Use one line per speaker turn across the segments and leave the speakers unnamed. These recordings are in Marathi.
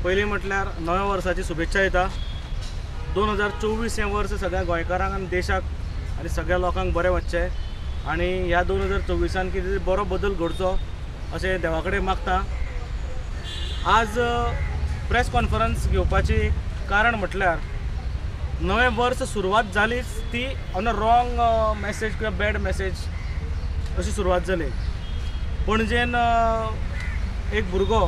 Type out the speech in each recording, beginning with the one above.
पयलीं म्हटल्यार नव्या वर्साची शुभेच्छा दिता। 2024 हें वर्स सगळ्या गोंयकारांक आनी देशाक आनी सगळ्या लोकांक बरें वचचें आनी ह्या 2024 कितें बरो बदल घडचो अशें देवा कडेन मागता। आज प्रेस कॉन्फरन्स घेवपाची कारण म्हटल्यार नवें वर्स सुरवात जालीच ती ऑन अ रॉंग मॅसेज किंवा बॅड मॅसेज अशी सुरवात जाली। पणजेन एक भुरगो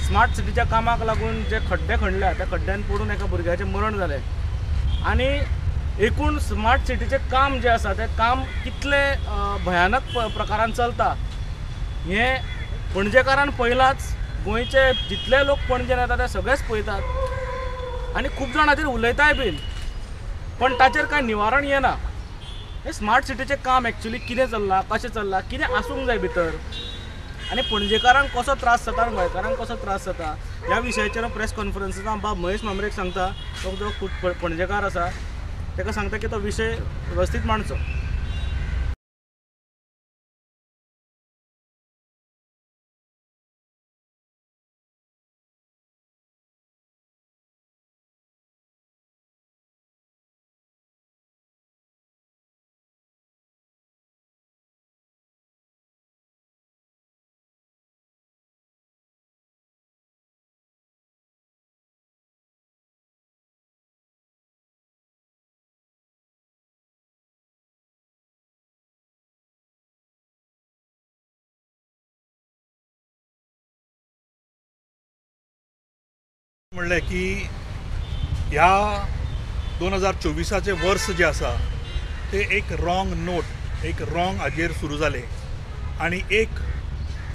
स्मार्ट सिटीच्या कामाक लागून जे खड्डे खणल्या त्या खड्ड्यान पडून एका भुरग्याचें मरण जालें आनी एकूण स्मार्ट सिटीचें काम जें आसा तें काम कितले भयानक प्रकारान चलता हें पणजेकारान पयलांच। गोंयचे जितले लोक पणजेन येता ते सगळेच पळयतात आनी खूब जाण हाचेर उलयताय बीन, पण ताचेर कांय निवारण येना। हे स्मार्ट सिटीचें काम एक्चुअली कितें चल्लां, कशें चल्लां, कितें आसूंक जाय भितर आनी पणजेकारांक कसो त्रास जाता आनी गोंयकारांक कसो त्रास जाता ह्या विशयाचेर प्रेस कॉन्फरन्सींत बाब महेश मांद्रेक सांगता। तो जो खूब पणजेकार आसा ताका सांगता की तो विशय वेवस्थीत मांडचो।
म्हणलें की ह्या 2024चे वर्स जे आसा ते एक रॉंग नोट, एक रॉंग हाजेर सुरू जालें आनी एक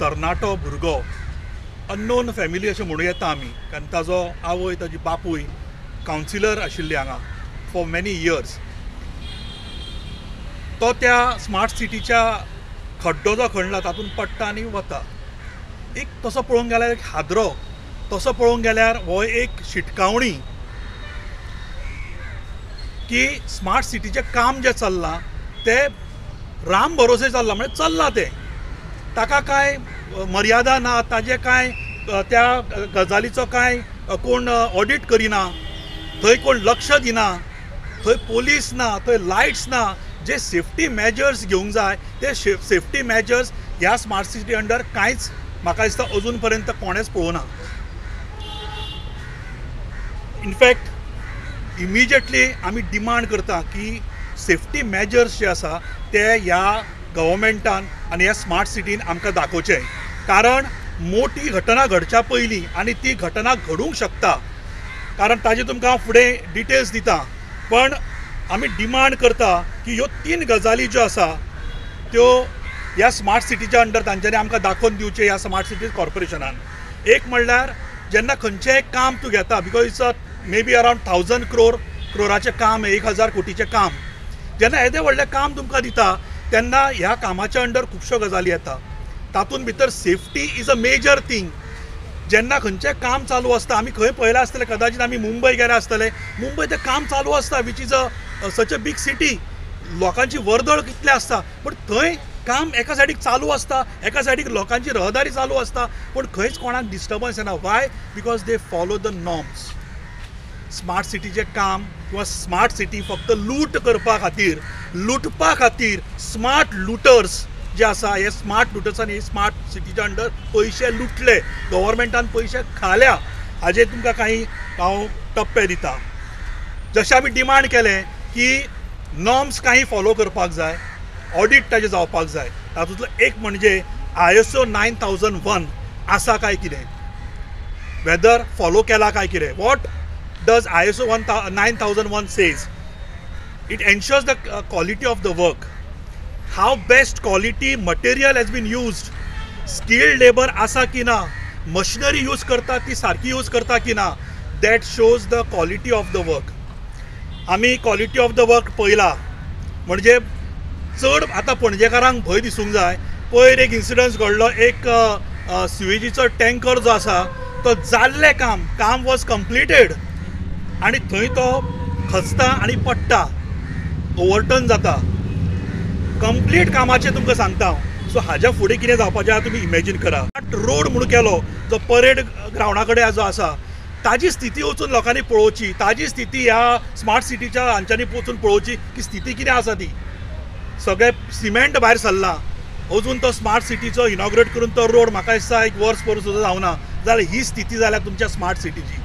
तरणाटो भुरगो अननोन फॅमिली अशें म्हणूं येता आमी, कारण ताजो आवय ताजी बापूय कावन्सिलर आशिल्ली हांगा फॉर मेनी इयर्स। तो त्या स्मार्ट सिटीच्या खड्डो जो खणला तातूंत पडटा आनी वता। एक तसो पळोवंक गेल्यार एक हादरो, तसो पळोवंक गेल्यार हो एक शिटकावणी की स्मार्ट सिटीचें काम जें चल्लां तें राम भरोसे चल्लां, म्हणजे चल्लां तें, ताका कांय मर्यादा ना, ताजें कांय त्या गजालीचो कांय कोण ऑडिट करिना, थंय कोण लक्ष दिना, थंय पोलीस ना, थंय लायट्स ना। जे सेफ्टी मेजर्स घेवंक जाय ते सेफ्टी मेजर्स ह्या स्मार्ट सिटी अंडर कांयच म्हाका दिसता अजून पर्यंत कोणेच पळोवना। इनफॅक्ट इमिजिएटली आमी डिमांड करता की सेफ्टी मेजर्स जे आसा ते ह्या गव्हर्मेंटान आनी ह्या स्मार्ट सिटीन आमकां दाखोवचे, कारण मोठी घटना घडच्या पयलीं आनी ती घटना घडूंक शकता, कारण ताजे तुमकां हांव फुडें डिटेल्स दिता, पण आमी डिमांड करता की ह्यो 3 गजाली ज्यो आसा त्यो ह्या स्मार्ट सिटीच्या अंडर तांच्यांनी आमकां दाखोवन दिवचे ह्या स्मार्ट सिटी कॉर्पोरेशनान। एक म्हणल्यार जेन्ना खंयचेंय काम तूं घेता, because it's may be around 1000 क्रोराचें काम, 1000 कोटीचें काम, जेन्ना येदें व्हडलें काम तुमकां दिता तेन्ना ह्या कामाच्या अंडर खुबश्यो गजाली येता। तातूंत भितर safety is a major thing. जेन्ना खंयचें काम चालू आसता, आमी खंय पळयलां आसतलें, कदाचित आमी मुंबय गेले आसतले, मुंबय तें काम चालू आसता which is such a big city, लोकांची वर्दळ कितली आसता, पण थंय काम एका सायडीक चालू आसता, एका सायडीक लोकांची रहदारी चालू आसता, पण खंयच कोणाक डिस्टर्बन्स येना। Why? Because they follow the norms. Smart सिटीचें काम किंवा स्मार्ट सिटी फक्त लूट करपा खातीर, लुटपा खातीर स्मार्ट लुटर्स जे आसा, हे स्मार्ट लुटर्सांनी स्मार्ट सिटीच्या अंडर पयशे लुटले, गव्हर्मेंटान पयशे खाल्या, हाजेर तुमकां काही हांव टप्पे दिता। जशें आमी डिमांड केलें की नॉर्म्स काही फॉलो करपाक जाय, ऑडिट ताजें जावपाक जाय, तातूंतलो एक म्हणजे ISO 9001 आसा काय कितें, वेदर फॉलो केला काय कितें। What does ISO 9001 says? It ensures the quality of the work, how best quality material has been used, skilled labour आसा की ना, मशिनरी यूज करता ती सारकी यूज करता की ना, that shows the quality of the work. आमी क्वालिटी ऑफ द वर्क पळयला, म्हणजे चड आतां पणजेकारांक भंय दिसूंक जाय। पयर एक इन्सिडन्स घडलो, एक सिवेजीचो टँकर जो आसा तो जाल्लें काम वॉज कंप्लिटेड आनी थंय तो खचता आनी पडटा, ओवरटर्न जाता, कंप्लीट कामाचें तुमकां सांगता हांव। सो हाज्या फुडें कितें जावपाचें आहा तुमी इमॅजीन करा। रोड म्हणून केलो जो परेड ग्रावंडा कडेन जो आसा, ताजी स्थिती वचून लोकांनी पळोवची, ताजी स्थिती ह्या स्मार्ट सिटीच्या हांच्यांनी वचून पळोवची की स्थिती कितें आसा ती. सगळे सिमेंट भायर सरला, अजून तो स्मार्ट सिटीचो इनॉग्रेट करून तो रोड म्हाका दिसता एक वर्स पसून सुद्दां जावना, जाल्यार ही स्थिती जाल्या तुमच्या स्मार्ट सिटीची.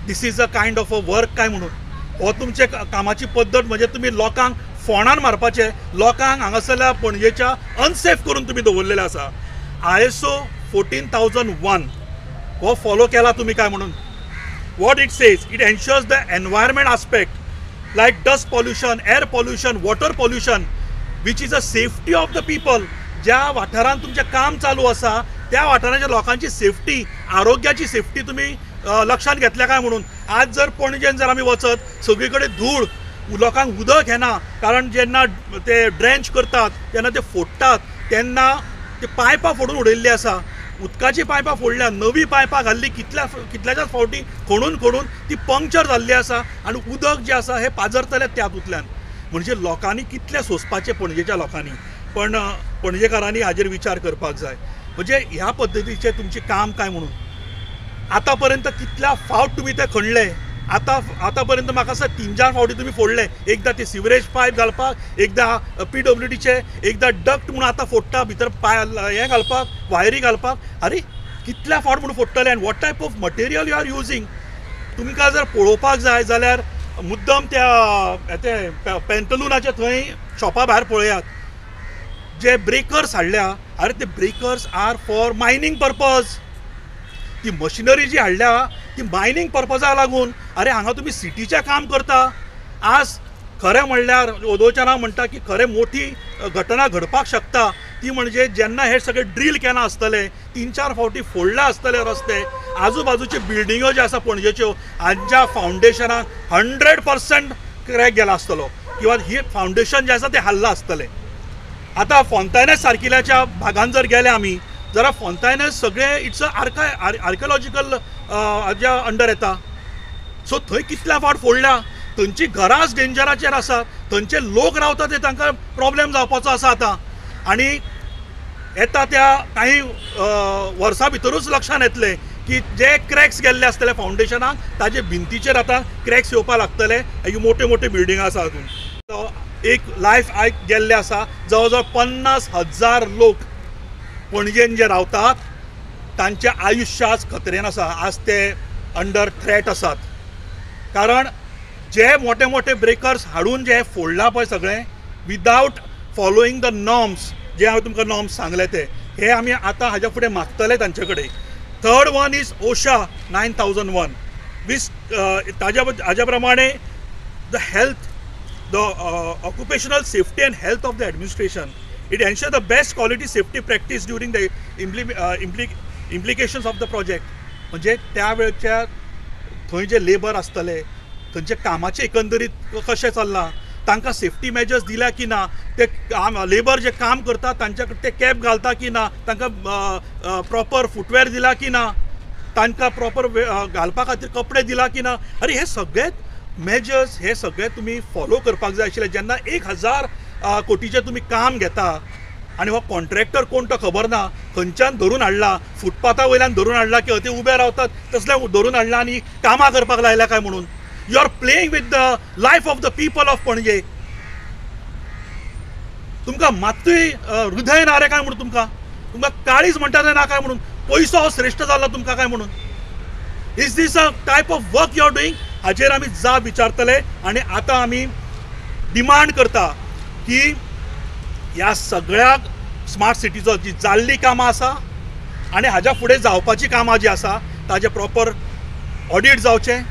This is a kind of a work काय म्हणून. हो तुमचे कामाची पद्दत म्हणजे तुम्ही लोकांक फोंडान मारपाचे, लोकांक हांगासरल्या पणजेच्या अनसेफ करून तुम्ही दवरलेले आसा. ISO 14001 हो फॉलो केला तुम्ही काय म्हणून. What it says, it ensures the environment aspect like dust pollution, air pollution, water pollution, which is a safety of the people. ज्या वाठारांत तुमचें काम चालू आसा त्या वाठाराच्या लोकांची सेफ्टी, आरोग्याची सेफ्टी तुम्ही लक्षात घेतल्या काय म्हणून. आज जर पणजेन जर आमी वचत सगळी कडेन धूळ, लोकांक उदक येना, कारण जेन्ना ते ड्रेंच करतात तेन्ना ते फोडटात तेन्ना ते पायपां फोडून उडयल्ली आसा. उदकाची पायपां फोडल्या, नवी पायपां घाल्ली, कितल्याच्याच फावटी खोडून ती पंक्चर जाल्ली आसा आनी उदक जें आसा हें पाजरतलें त्यातूंतल्यान. म्हणजे लोकांनी कितलें सोंसपाचें पणजेच्या लोकांनी. पण पणजेकारांनी हाजेर विचार करपाक जाय. म्हणजे ह्या पद्दतीचें तुमचें काम काय म्हणून. आतां पर्यंत कितल्या फावट तुमी तें खणलें. आतां पर्यंत म्हाका दिसता 3-4 फावटी तुमी फोडले. एकदां ते सिवरेज पायप घालपाक, एकदां PWDचे, एकदां डक्ट म्हणून आतां फोडटा भितर हें घालपाक, वायरी घालपाक. अरे कितल्या फावट म्हणून फोडटले आनी what type of material you are using. तुमकां जर पळोवपाक जाय जाल्यार मुद्दम त्या पेंटलुनाच्या थंय शॉपा भायर पळयात. जे ब्रेकर्स हाडल्या, अरे ते breakers are for mining purpose. ती मशिनरी जी हाडल्या ती मायनींग पर्पजाक लागून. अरे हांगा तुमी सिटीचें काम करता. आज खरें म्हणल्यार ओदोचाना म्हणटा की खरें मोठी घटना घडपाक शकता ती म्हणजे जेन्ना हे सगळे ड्रील केन्ना आसतले, 3-4 फावटी फोडले आसतले रस्ते, आजूबाजूचे बिल्डिंगो ज्यो आसा पणजेच्यो हांच्या फावंडेशनाक 100% क्रॅक गेला आसतलो किंवा ही फावंडेशन जें आसा तें हाल्लां आसतलें. आतां फोंतायनेस सारकिल्याच्या भागांत जर गेले आमी जाल्यार फोंतायनेस सगळे इट्स अ आर्किओलॉजिकल हाज्या अंडर येता. सो थंय कितल्या फावट फोडल्या. थंयची घरांच डेंजराचेर आसात, थंयचे लोक रावतात ते तांकां प्रॉब्लेम जावपाचो आसा आतां. आनी येता त्या काही वर्सां भितरूच लक्षांत येतलें की जे क्रॅक्स गेल्ले आसतले फावंडेशनाक ताजे भिंतीचेर आतां क्रॅक्स येवपाक लागतले. ही मोठ्यो मोठ्यो बिल्डिंगां आसा हातून. एक लायफ गेल्ले आसा. जवळ जवळ 50,000 लोक पणजेन जे रावतात तांचे आयुश्य आज खतरेन आसा. आज ते अंडर थ्रेट आसात. कारण जे मोठे मोठे ब्रेकर्स हाडून जे फोडला पळय सगळें विदावट फॉलोईंग द नॉर्म्स, जे हांवें तुमकां नॉर्म्स सांगले ते, हे आमी आतां हाज्या फुडें मागतले तांचे कडेन. Third one is OSHA 9001 which हाज्या प्रमाणे the health, the occupational safety end health of the administration. It ensures the best quality safety practice during the implications of the project. म्हणजे त्या वेळच्या थंय जे लेबर आसतले थंयचे कामाचे एकंदरीत कशें चल्लां, तांकां सेफ्टी मेजर्स दिल्या की ना, ते लेबर जे काम करतात तांच्या ते कॅप घालता की ना, तांकां प्रॉपर फुटवेअर दिला की ना, तांकां प्रॉपर घालपा खातीर कपडे दिला की ना. अरे हे सगळे मेजर्स हे सगळे तुम्ही फॉलो करपाक जाय आशिल्ले. जेन्ना 1000 कोटीचे तुम्ही काम घेता आणि हो कॉन्ट्रॅक्टर कोण तो खबर ना, खंयच्यान धरून हाडला, फुटपाथा वयल्यान धरून हाडला की ते उबे रावतात तसले धरून हाडला आनी कामां करपाक लायल्या काय म्हणून. You are playing with the life of the people of Panaji. तुमकां मात्तूय हृदय ना रे काय म्हणून, तुमकां काळीज म्हणटा ते ना काय म्हणून, पयसो हो श्रेष्ठ जालो तुमकां काय म्हणून. Is this a type of work you are doing. हाचेर आमी जाप विचारतले आनी आतां आमी डिमांड करता की ह्या सगळ्या स्मार्ट सिटीचो जी जाल्ली कामां आसा आनी हाज्या फुडें जावपाची कामां जी आसा ताजे प्रॉपर ऑडिट जावचें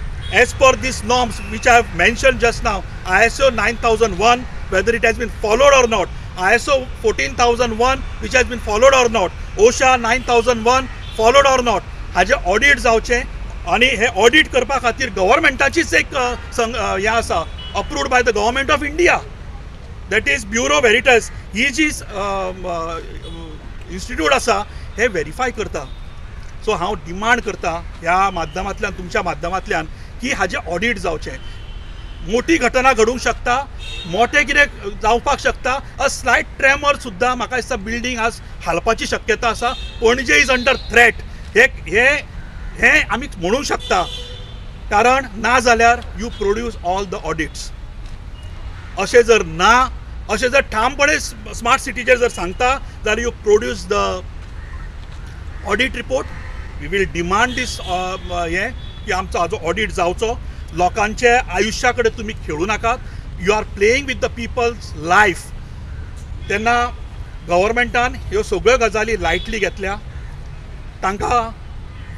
as per this norms which I have mention just now. ISO 9001 whether it has been followed or not, ISO 14001 which has been followed or not, OSHA 9001 followed or not, हाजे ऑडिट जावचें. आनी हे ऑडिट करपा खातीर गव्हर्मेंटाचीच एक हें आसा, approved by the government of India, that is Bureau Veritas. ही जी इन्स्टिट्यूट आसा हे व्हेरीफाय करता. सो हांव डिमांड करता ह्या माध्यमांतल्यान, तुमच्या माध्यमांतल्यान की हाजें ऑडिट जावचें. मोठी घटना घडूंक शकता, मोठें कितें जावपाक शकता. अ स्लायट ट्रेमर सुद्दां म्हाका दिसता बिल्डींग आज हालपाची शक्यता आसा. पणजे इज अंडर थ्रेट. हे हें आमी म्हणूंक शकता, कारण ना जाल्यार you produce all the audits. अशें जर ना, अशें जर ठामपणे स्मार्ट सिटीचेर जर सांगता जाल्यार you produce the audit report. We will demand this हें की आमचो हाजो ऑडिट जावचो. लोकांचे आयुश्या कडेन तुमी खेळूं नाकात. You are playing with the people's life. तेन्ना गव्हर्मेंटान ह्यो सगळ्यो गजाली लायटली घेतल्या. तांकां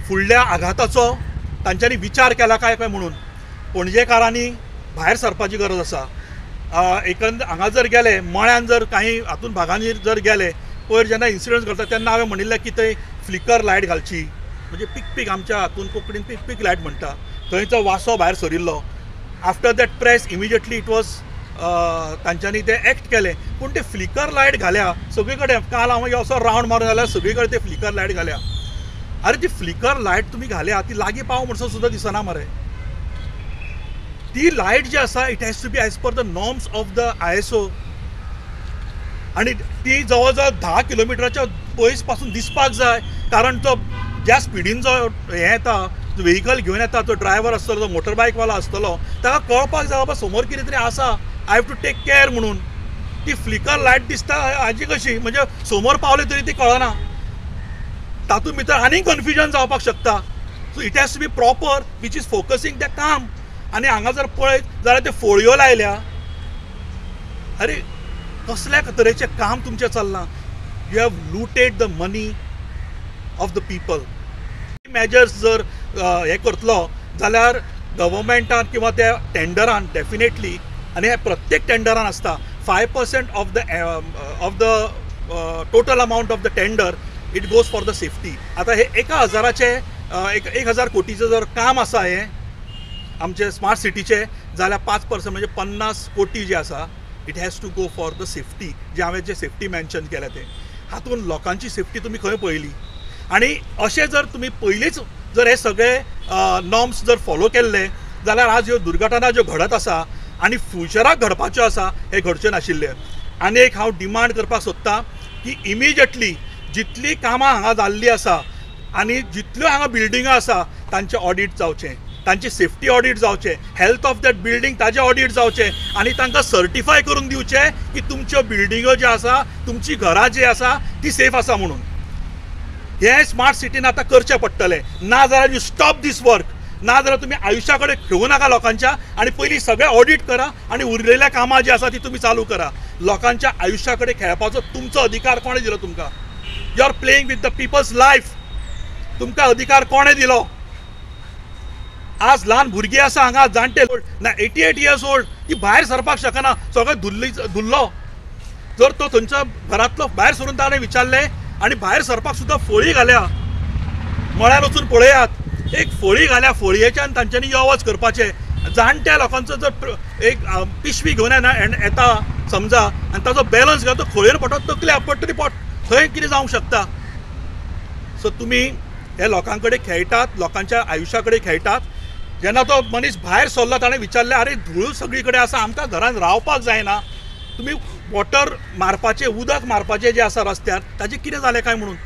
फुडल्या आघाताचो तांच्यांनी विचार केला काय म्हणून पणजेकारांनी भायर सरपाची गरज आसा. हांगा जर गेले, मळ्यान जर काही हातून भागांनी जर गेले, पयर जेन्ना इन्सिडंट घडटा तेन्ना हांवें म्हणिल्लें की थंय फ्लिकर लायट घालची, म्हणजे पीक पीक आमच्या हातून कोंकणीन पीक पीक लायट म्हणटा, थंयचो वासो भायर सरिल्लो. After that press immediately it was तांच्यांनी ते एक्ट केले. पूण ते फ्लिकर लायट घाल्या सगळे कडेन. काल हांव असो रावंड मारून जाल्यार सगळे कडेन ते फ्लिकर लायट घाल्या. अरे ती फ्लिकर लायट तुम्ही घाल्या, ती लागीं पाव म्हणसर सुद्दां दिसना मरे. ती लायट जी आसा it has to be as per the norms of the ISO. आणि ती जवळ जवळ 10 किलोमिटराच्या पयस पासून दिसपाक जाय, कारण तो ज्या स्पिडीन जो हें येता, जो व्हेकल घेवन येता, तो ड्रायव्हर आसतलो, तो मोटरबायकवालो आसतलो, ताका कळपाक जाय बाबा समोर कितें तरी आसा, I have to take care म्हणून. ती फ्लिकर लायट दिसता हाजी कशी, म्हणजे समोर पावले तरी ती कळना. तातूंत भितर आनी कन्फ्युजन जावपाक शकता. So it has to be proper which is focusing the काम. आनी हांगा जर पळयत जाल्यार ते फोळयो लायल्या. अरे कसल्या तरेचें काम तुमचें चल्लां. You have looted the money of the people. Measures जर हे करतलो जाल्यार गव्हर्मेंटान किंवा त्या टेंडरान डेफिनेटली, आनी हे प्रत्येक टेंडरान आसता, 5% of the total amount of the tender it goes for the safety. आता हे 1,000 कोटीचं जर काम आसा हें आमचे स्मार्ट सिटीचे, जाल्यार 5% म्हणजे 50 कोटी जे आसा it has to go for the safety. जे हांवें जे सेफ्टी मेन्शन केल्या ते हातून लोकांची सेफ्टी तुमी खंय पळयली. आणि अशें जर तुमी पयलींच जर हे सगळे नॉर्म्स जर फॉलो केल्ले जाल्यार आज ह्यो दुर्घटना ज्यो घडत आसा आनी फ्युचराक घडपाच्यो आसा हे घडच्यो नाशिल्ले. आनी एक हांव डिमांड करपाक सोदतां की इमिजिएटली जितली कामां हांगा जाल्लीं आसा आनी जितल्यो हांगा बिल्डिंगो आसा तांचें ऑडिट जावचें, तांची सेफ्टी ऑडिट जावचें, हेल्थ ऑफ दॅट बिल्डींग ताजें ऑडिट जावचें, आनी तांकां सर्टिफाय करून दिवचें की तुमच्यो बिल्डिंगो ज्यो आसा, तुमची घरां जी आसा ती सेफ आसा म्हणून. हे स्मार्ट सिटीन आतां करचें पडटलें. ना जाल्यार यू स्टॉप दीस वर्क. ना जाल्यार तुमी आयुश्या कडेन खेळूं नाका लोकांच्या, आनी पयलीं सगळें ऑडिट करा आनी उरलेल्या कामां जी आसा ती तुमी चालू करा. लोकांच्या आयुश्या कडेन खेळपाचो तुमचो अधिकार कोणें दिलो तुमकां? You are playing with the people's life. तुमकां अधिकार कोणें दिलो? आज ल्हान भुरगीं आसा हांगा, जाणटे ना 88 इयर्स ओल्ड, ती भायर सरपाक शकना, सगळें धुल्लो. जर तो थंयच्या घरांतलो भायर सरून ताणें विचारलें आनी भायर सरपाक सुद्दां फळी घाल्या. मळ्यार वचून पळयात, एक फळी घाल्या, फळयेच्यान तांच्यांनी यो वच करपाचें. जाणट्या लोकांचो जर एक पिशवी घेवन येता समजा आनी ताजो बॅलन्स घेता, तो खळयेर पडत तकल्या पडटली पड, थंय कितें जावंक शकता. सो तुमी हे लोकां कडेन खेळटात, लोकांच्या आयुश्या कडेन खेळटात. जेन्ना तो मनीस भायर सरलो ताणें विचारलें, अरे धूळ सगळी कडेन आसा, आमकां घरांत रावपाक जायना, तुमी वॉटर मारपाचें, उदक मारपाचें जें आसा रस्त्यार, ताजें कितें जालें काय म्हणून.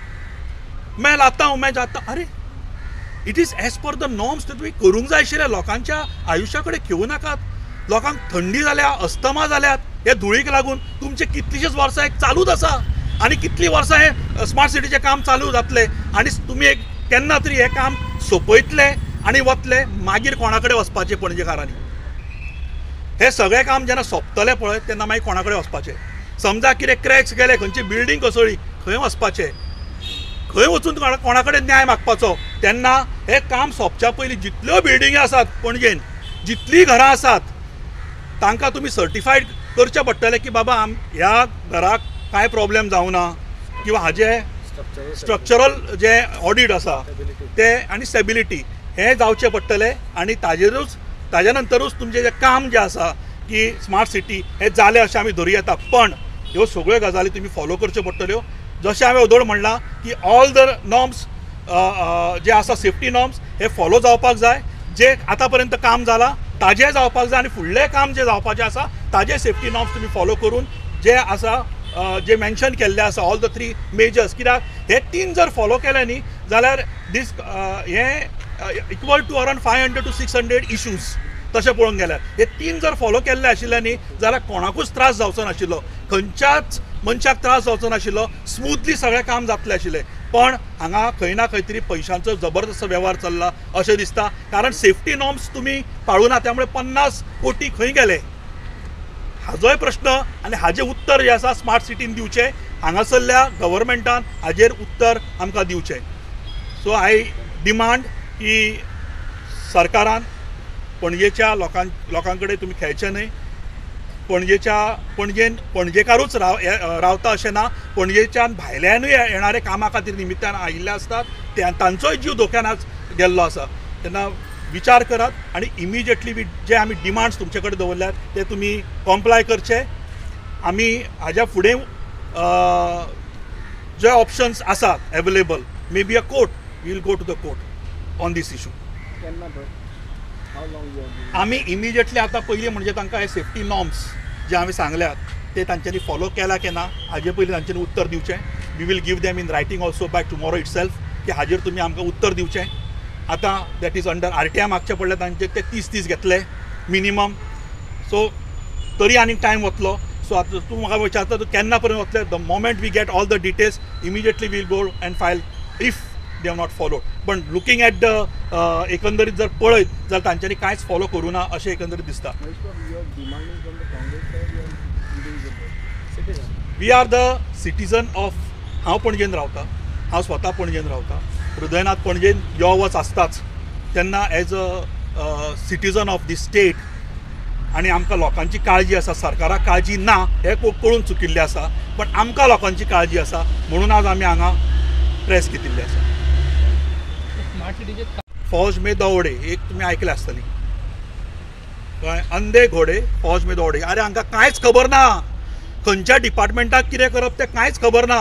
मागीर लाता उमेद जाता, अरे it is age per the norms. ते तुमी करूंक जाय आशिल्लें. लोकांच्या आयुश्या कडेन खेळूं नाकात. लोकांक थंडी जाल्या, अस्थमा जाल्यात हे धुळीक लागून. तुमचे कितलींशींच वर्सां एक चालूच आसा आनी कितलीं वर्सां हे स्मार्ट सिटीचें काम चालू जातलें आनी तुमी एक केन्ना तरी हें काम सोंपयतले आनी वतले. मागीर कोणा कडेन वचपाचें पणजेकारांनी? हे सगळें काम जेन्ना सोंपतलें पळय तेन्ना मागीर कोणा कडेन वचपाचें? समजा कितें क्रॅक्स गेले, खंयची बिल्डींग कोसळ्ळी, खंय वचपाचें? खंय वचून कोणा कडेन न्याय मागपाचो? तेन्ना हे काम सोंपच्या पयलीं जितल्यो बिल्डिंगी आसात पणजेन, जितलीं घरां आसात, तांकां तुमी सर्टिफायड करचें पडटलें की बाबा ह्या घराक कांय प्रॉब्लेम जावं ना, किंवा हाजें स्ट्रक्चरल जे ऑडिट आसा ते आनी स्टेबिलिटी हें जावचें पडटलें. आनी ताजे नंतरूच तुमचें जें काम जें आसा की स्मार्ट सिटी हें जालें अशें आमी धरूं येता. पण ह्यो सगळ्यो गजाली तुमी फॉलो करच्यो पडटल्यो. जशें हांवें वदोड म्हणलां की ऑल द नॉर्म्स जे आसा, सेफ्टी नॉर्म्स हे फॉलो जावपाक जाय. जे आतां पर्यंत काम जालां ताजें जावपाक जाय आनी फुडलें काम जें जावपाचें आसा ताजे सेफ्टी नॉर्म्स तुमी फॉलो करून जे आसा जे मेन्शन केल्ले आसा ऑल द 3 मेजर्स. कित्याक हे 3 जर फॉलो केले न्ही जाल्यार दीस हे equal to around 500 to 600 issues तशें पळोवंक गेल्यार हे 3 जर फॉलो केल्ले आशिल्ले न्ही जाल्यार कोणाकूच त्रास जावचो नाशिल्लो, खंयच्याच मनशाक त्रास जावचो नाशिल्लो, स्मुथली सगळें काम जातलें आशिल्लें. पण हांगा खंय ना खंय तरी पयशांचो जबरदस्त वेव्हार चल्ला अशें दिसता, कारण सेफ्टी नॉर्म्स तुमी पाळूना, त्यामुळे 50 कोटी खंय गेले हाजोय प्रश्न आनी हाजें उत्तर जें आसा स्मार्ट सिटीन दिवचें. हांगासरल्या गव्हर्मेंटान हाजेर उत्तर आमकां दिवचें. सो डिमांड की सरकारान पणजेच्या लोकां कडेन तुमी खेळचें न्हय. पणजेकारूच रावता अशें ना, पणजेच्यान भायल्यानूय येणारे कामा खातीर निमित्तान आयिल्ले आसतात, तांचोय जीव धोक्यान आज गेल्लो आसा. तेन्ना विचार करात आनी इमिजिएटली जे आमी डिमांड्स तुमचे कडेन दवरल्यात ते तुमी कॉम्प्लाय करचे. आमी हाज्या फुडें जे ऑप्शन्स आसात available, may be a court, we will go to the court on this issue. आमी इमिजिएटली आतां पयलीं म्हणजे तांकां हे सेफ्टी नॉर्म्स जे हांवें सांगल्यात ते तांच्यांनी फॉलो केला की ना हाजे पयलीं तांच्यांनी उत्तर दिवचें. We will give them in writing also by tomorrow itself की हाजेर तुमी आमकां उत्तर दिवचें. आतां दॅट इज अंडर RTI मागचें पडलें तांचे, ते 30 दीस घेतले मिनिमम. सो तरी आनी टायम वतलो. सो आतां तूं म्हाका विचारता तूं केन्ना पर्यंत वतले. The moment we get all the details immediately will go and file if they have not followed. पण लुकींग एट द एकंदरीत जर पळयत जाल्यार तांच्यांनी कांयच फॉलो करूं ना अशें एकंदरीत दिसता. We are the citizen of, हांव पणजेन रावता, हांव स्वता पणजेन रावता, हृदयनाथ पणजेन यो वच आसताच. तेन्ना as a citizen of the state आनी आमकां लोकांची काळजी आसा, सरकाराक काळजी ना हें कळून चुकिल्लें आसा, पण आमकां लोकांची काळजी आसा म्हणून आज आमी हांगा प्रेस घेतिल्ली आसा. फौज में दौडे एक तुमी आयकलें आसतली, कळ्ळें, अंधे घोडे फौज में दौडे. अरे हांकां कांयच खबर ना खंयच्या डिपार्टमेंटाक कितें करप तें कांयच खबर ना.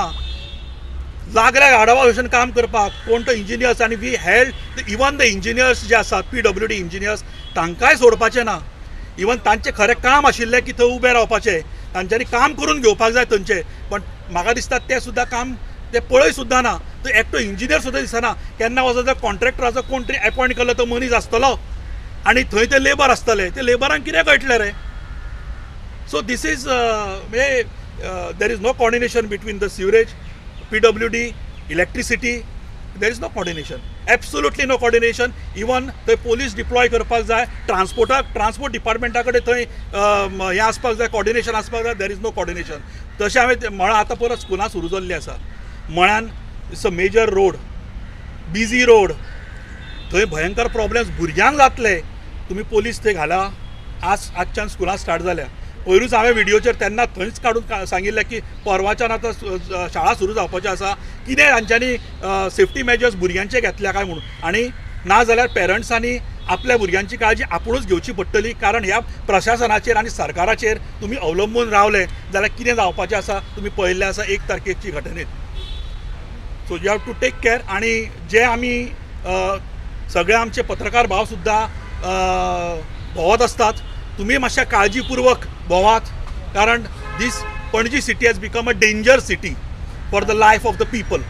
लागल्या गाडवा भशेन काम करपाक कोण तो इंजिनियर्स, आनी we held even the engineers जे आसात PWD इंजिनियर्स तांकांय सोडपाचें ना. इवन तांचें खरें काम आशिल्लें की थंय उबें रावपाचें, तांच्यांनी काम करून घेवपाक जाय थंयचें, पण म्हाका दिसता तें सुद्दां काम ते पळय सुद्दां ना. तो एकटो इंजिनियर सुद्दां दिसना. केन्ना वचत जाल्यार कॉन्ट्रॅक्टराचो कोण तरी अपॉयंट केल्लो तो मनीस आसतलो आनी थंय ते लेबर आसतले, ते लेबरांक कितें कळटलें रे. So this is there is no coordination between the sewerage, PWD, electricity. There is no coordination, absolutely no coordination. Even थंय पोलीस डिप्लॉय करपाक जाय, ट्रान्सपोर्ट डिपार्टमेंटा कडेन थंय हें आसपाक जाय, कॉर्डिनेशन आसपाक जाय, देर इज नो कॉर्डिनेशन. तशें हांवें मळा आतां परत स्कुलां सुरू जाल्लीं आसा. मळ्यान it's a major road, busy road, थंय भयंकर प्रॉब्लेम्स भुरग्यांक जातले. तुमी पोलीस थंय घाला. आजच्यान स्कुलां स्टार्ट जाल्या. पयरूच हांवें व्हिडियोचेर तेन्ना थंयच काडून सांगिल्लें की परवाच्यान आतां शाळा सुरू जावपाच्यो आसा, कितें तांच्यांनी सेफ्टी मेजर्स भुरग्यांचे घेतल्या काय म्हणून. आनी ना जाल्यार पेरंट्सांनी आपल्या भुरग्यांची काळजी आपुणूच घेवची पडटली, कारण ह्या प्रशासनाचेर आनी सरकाराचेर तुमी अवलंबून रावले जाल्यार कितें जावपाचें आसा तुमी पळयल्लें आसा 1 तारखेची घटनेत. So you have to take care. आनी जे आमी सगळे आमचे पत्रकार भाव सुद्दां भोंवत असतात, तुमी मातशें काळजीपूर्वक भोंवात, कारण this Panaji city has become a danger city for the life of the people.